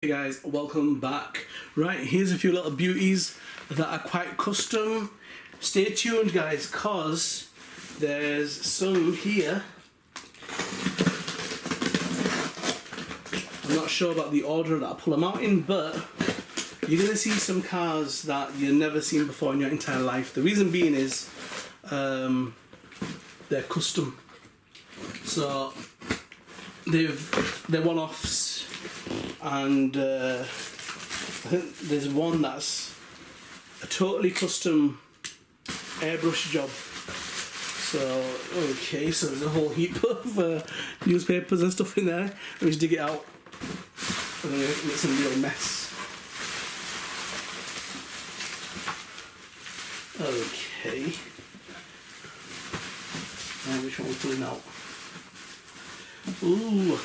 Hey guys, welcome back. Right, here's a few little beauties that are quite custom. Stay tuned guys, cause there's some here. I'm not sure about the order that I pull them out in, but you're gonna see some cars that you've never seen before in your entire life. The reason being is they're custom. So they're one-offs. And I think there's one that's a totally custom airbrush job. So, okay, so there's a whole heap of newspapers and stuff in there. Let me just dig it out. I'm going to make some real mess. Okay. Now which one we're pulling out? Ooh.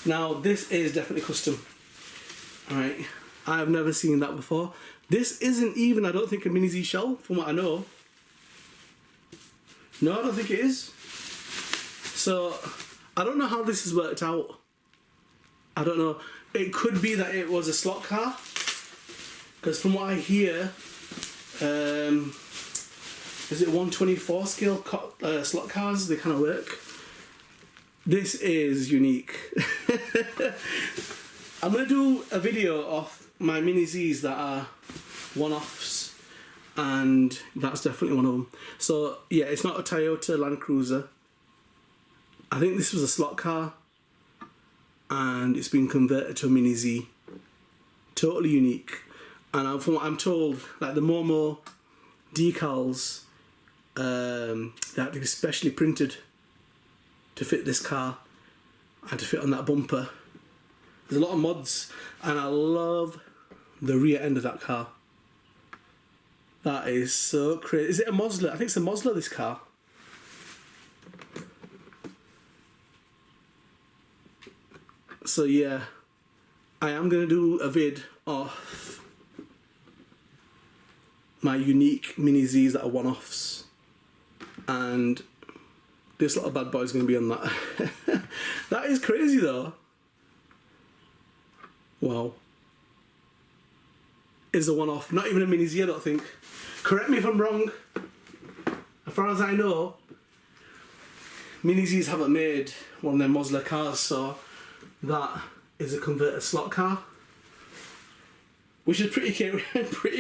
Now this is definitely custom. Alright, I have never seen that before. This isn't even, I don't think, a Mini Z shell, from what I know. No, I don't think it is. So, I don't know how this has worked out. I don't know. It could be that it was a slot car. Because from what I hear, is it 124 scale slot cars? They kind of work. This is unique. I'm going to do a video of my Mini Zs that are one-offs, and that's definitely one of them. So yeah, it's not a Toyota Land Cruiser. I think this was a slot car and it's been converted to a Mini Z. Totally unique. And from what I'm told, like the Momo decals, they have to be specially printed to fit this car and to fit on that bumper. There's a lot of mods, and I love the rear end of that car. That is so crazy. Is it a Mosler? I think it's a Mosler, this car. So yeah, I am going to do a vid of my unique Mini Zs that are one-offs, and this little bad boy is going to be on that. That is crazy though. Wow. Is a one-off. Not even a Mini Z, I don't think. Correct me if I'm wrong. As far as I know, Mini Zs haven't made one of their Mosler cars, so that is a converted slot car. Which is pretty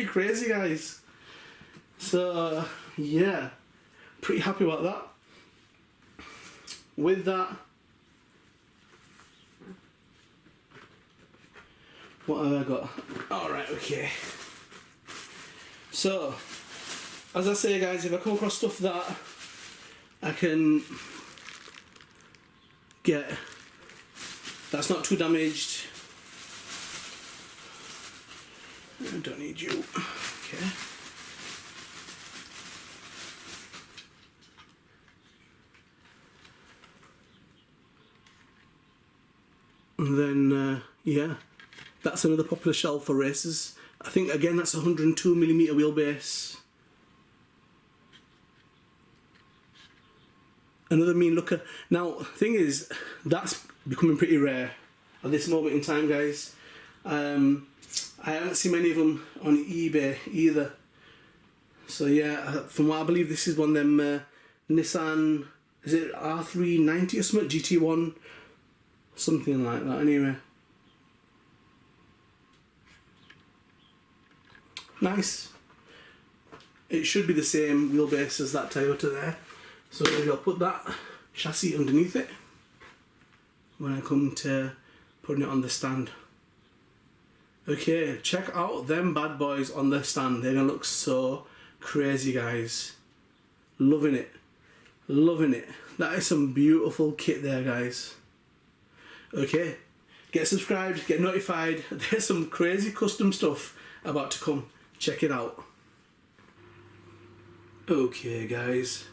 crazy, guys. So, yeah. Pretty happy about that. With that, what have I got? Alright, okay. So, as I say guys, if I come across stuff that I can get that's not too damaged, I don't need you. Okay. And then, yeah, that's another popular shell for racers. I think, again, that's 102mm wheelbase. Another mean looker. Now, thing is, that's becoming pretty rare at this moment in time, guys. I haven't seen many of them on eBay either. So, yeah, from what I believe, this is one of them Nissan, is it R390 or something? GT1? Something like that, anyway. Nice. It should be the same wheelbase as that Toyota there. So maybe I'll put that chassis underneath it when I come to putting it on the stand. Okay, check out them bad boys on the stand. They're gonna look so crazy, guys. Loving it. Loving it. That is some beautiful kit there, guys. Okay, get subscribed, get notified. There's some crazy custom stuff about to come. Check it out. Okay guys,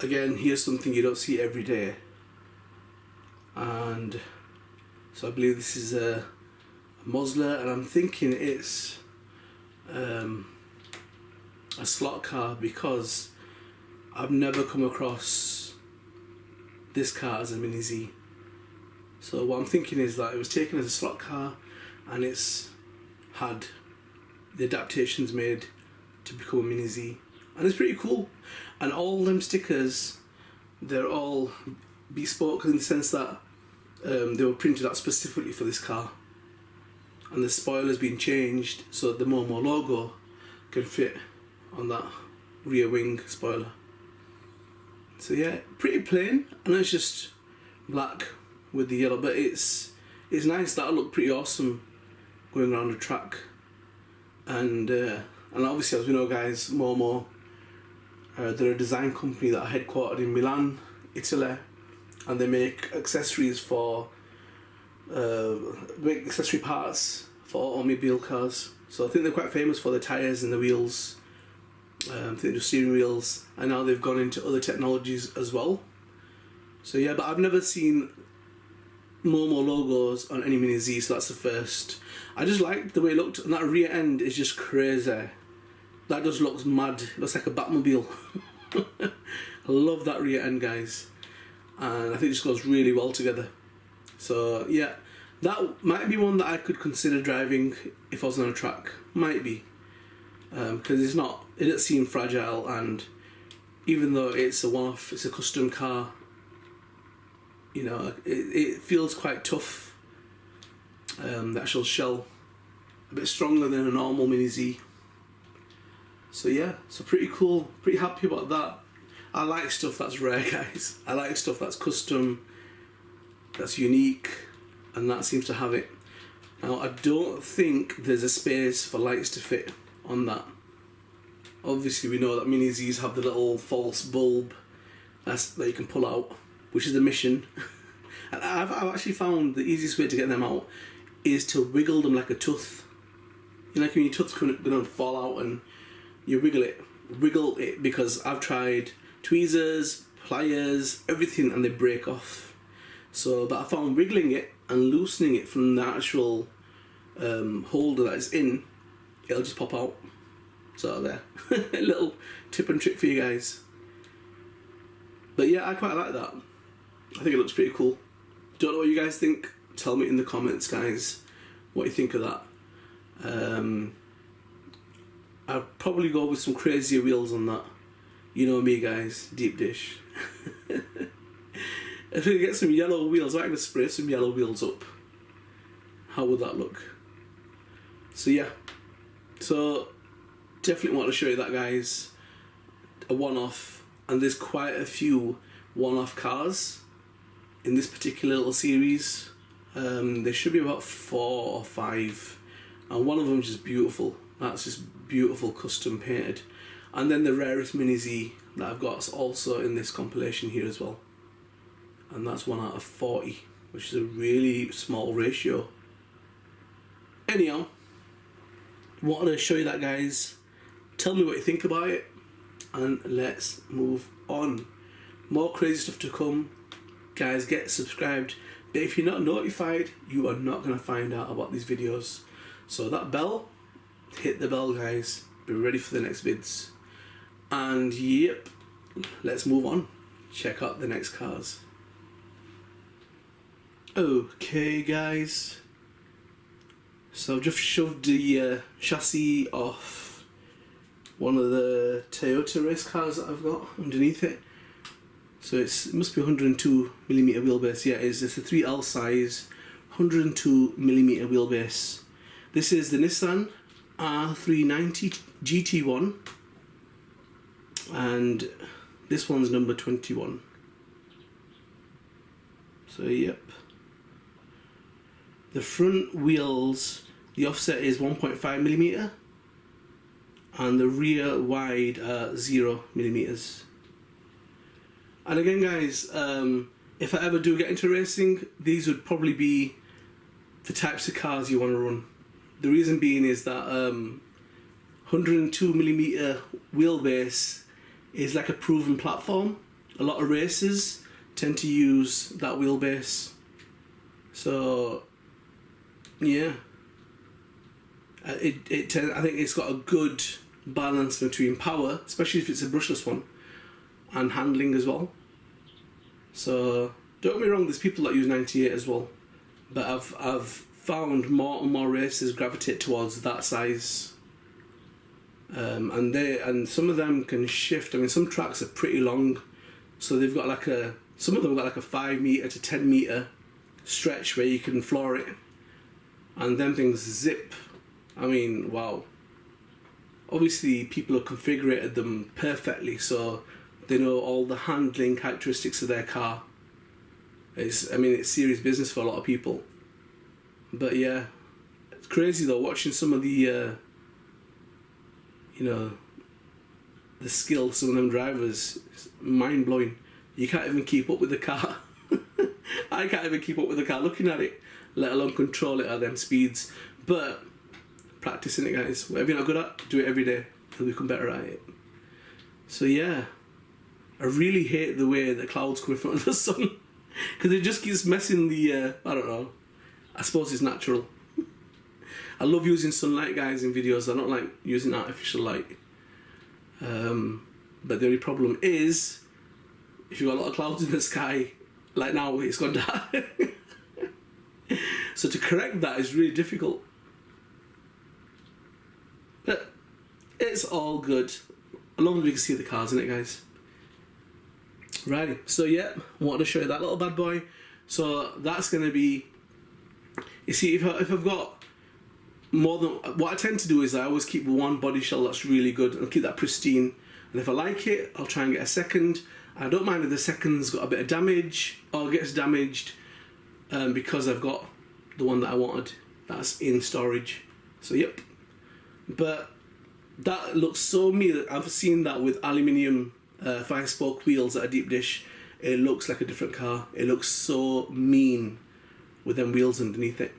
again, here's something you don't see every day. And so I believe this is a Mosler, and I'm thinking it's a slot car because I've never come across this car as a Mini Z. So what I'm thinking is that it was taken as a slot car and it's had the adaptations made to become a Mini Z, and it's pretty cool. And all them stickers, they're all bespoke in the sense that they were printed out specifically for this car, and the spoiler's been changed so the Momo logo can fit on that rear wing spoiler. So yeah, pretty plain, and it's just black with the yellow, but it's nice. That'll look pretty awesome going around the track. And obviously, as we know, guys, Momo, they're a design company that are headquartered in Milan, Italy, and they make accessories for accessory parts for automobile cars. So I think they're quite famous for the tyres and the wheels. I think the steering wheels, and now they've gone into other technologies as well. So yeah, but I've never seen Momo logos on any Mini Z, so that's the first. I just like the way it looked, and that rear end is just crazy. That just looks mad. It looks like a Batmobile. I love that rear end, guys, and I think it just goes really well together. So yeah, that might be one that I could consider driving if I was on a track. Might be, because it doesn't seem fragile, and even though it's a one-off, it's a custom car, you know, it feels quite tough. The actual shell, a bit stronger than a normal Mini Z. So yeah, so pretty cool, pretty happy about that. I like stuff that's rare, guys. I like stuff that's custom, that's unique, and that seems to have it. Now, I don't think there's a space for lights to fit on that. Obviously, we know that Mini Zs have the little false bulb that you can pull out, which is the mission. And I've actually found the easiest way to get them out is to wiggle them like a tooth. You know, like when your tooth's going to fall out and you wiggle it, because I've tried tweezers, pliers, everything, and they break off. So, but I found wiggling it and loosening it from the actual holder that it's in, it'll just pop out. So there, a little tip and trick for you guys. But yeah, I quite like that. I think it looks pretty cool. Don't know what you guys think. Tell me in the comments, guys, what you think of that. I'd probably go with some crazier wheels on that. You know me, guys, deep dish. If we get some yellow wheels, I'm going to spray some yellow wheels up. How would that look? So yeah, so definitely want to show you that, guys. A one-off, and there's quite a few one-off cars in this particular little series. There should be about 4 or 5, and one of them is just beautiful. That's just beautiful, custom painted. And then the rarest Mini Z that I've got is also in this compilation here as well, and that's 1 out of 40, which is a really small ratio. Anyhow, wanted to show you that, guys. Tell me what you think about it, and let's move on. More crazy stuff to come, guys. Get subscribed, but if you're not notified, you are not going to find out about these videos. So that bell, hit the bell, guys. Be ready for the next vids. And yep, let's move on. Check out the next cars. Okay, guys, so I've just shoved the chassis off one of the Toyota race cars that I've got underneath it. So it must be 102mm wheelbase. Yeah, it's a 3L size, 102mm wheelbase. This is the Nissan R390 GT1, and this one's number 21. So yep. The front wheels, the offset is 1.5mm, and the rear wide 0mm. And again, guys, if I ever do get into racing, these would probably be the types of cars you want to run. The reason being is that 102mm wheelbase is like a proven platform. A lot of racers tend to use that wheelbase. So yeah, I think it's got a good balance between power, especially if it's a brushless one, and handling as well. So don't get me wrong, there's people that use 98 as well, but I've found more and more races gravitate towards that size. And some of them can shift. I mean, some tracks are pretty long, so they've got like some of them got like a 5 meter to 10 meter stretch where you can floor it, and them things zip. I mean, wow. Obviously, people have configured them perfectly, so they know all the handling characteristics of their car. It's serious business for a lot of people. But yeah, it's crazy though, watching some of the the skill of some of them drivers. It's mind blowing. You can't even keep up with the car. I can't even keep up with the car looking at it, let alone control it at them speeds. But practicing it, guys. Whatever you're not good at, do it every day. You'll become better at it. So yeah, I really hate the way the clouds come in front of the sun, because it just keeps messing the, I don't know. I suppose it's natural. I love using sunlight, guys, in videos. I don't like using artificial light. But the only problem is, if you've got a lot of clouds in the sky, like now, it's gone dark. So to correct that is really difficult. But it's all good, as long as we can see the cars in it, guys. Righty, so yeah, I wanted to show you that little bad boy. So that's going to be, you see, if I've got more than, what I tend to do is I always keep one body shell that's really good and keep that pristine. And if I like it, I'll try and get a second. I don't mind if the second's got a bit of damage or gets damaged, because I've got the one that I wanted that's in storage. So yep. But that looks so mean. I've seen that with aluminium 5-spoke wheels at a deep dish. It looks like a different car. It looks so mean with them wheels underneath it.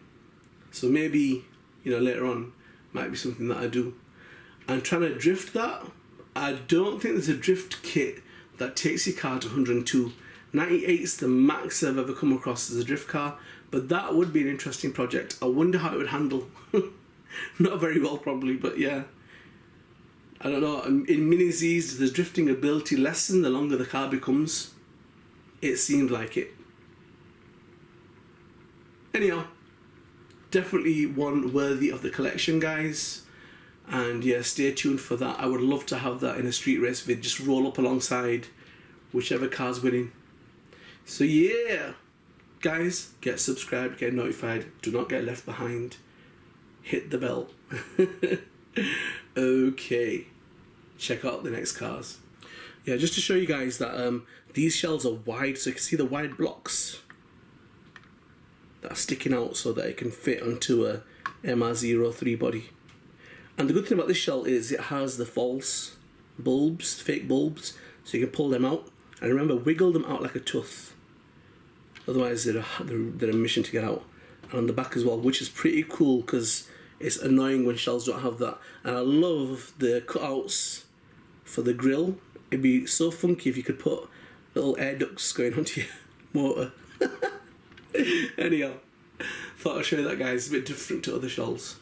So maybe, later on, might be something that I do. I'm trying to drift that. I don't think there's a drift kit that takes your car to 102. 98's the max I've ever come across as a drift car, but that would be an interesting project. I wonder how it would handle. Not very well, probably, but yeah. I don't know. In Mini Z's, does the drifting ability lessen the longer the car becomes? It seemed like it. Anyhow, definitely one worthy of the collection, guys. And yeah, stay tuned for that. I would love to have that in a street race vid. Just roll up alongside whichever car's winning. So yeah, guys, get subscribed, get notified. Do not get left behind. Hit the bell. Okay, check out the next cars. Yeah, just to show you guys that these shells are wide, so you can see the wide blocks that are sticking out so that it can fit onto a MR03 body. And the good thing about this shell is it has the false bulbs, fake bulbs, so you can pull them out. And remember, wiggle them out like a tooth. Otherwise, they're a mission to get out. And on the back as well, which is pretty cool because it's annoying when shells don't have that. And I love the cutouts for the grill. It'd be so funky if you could put little air ducts going onto your motor. Anyhow, thought I'd show you that, guys. It's a bit different to other shells.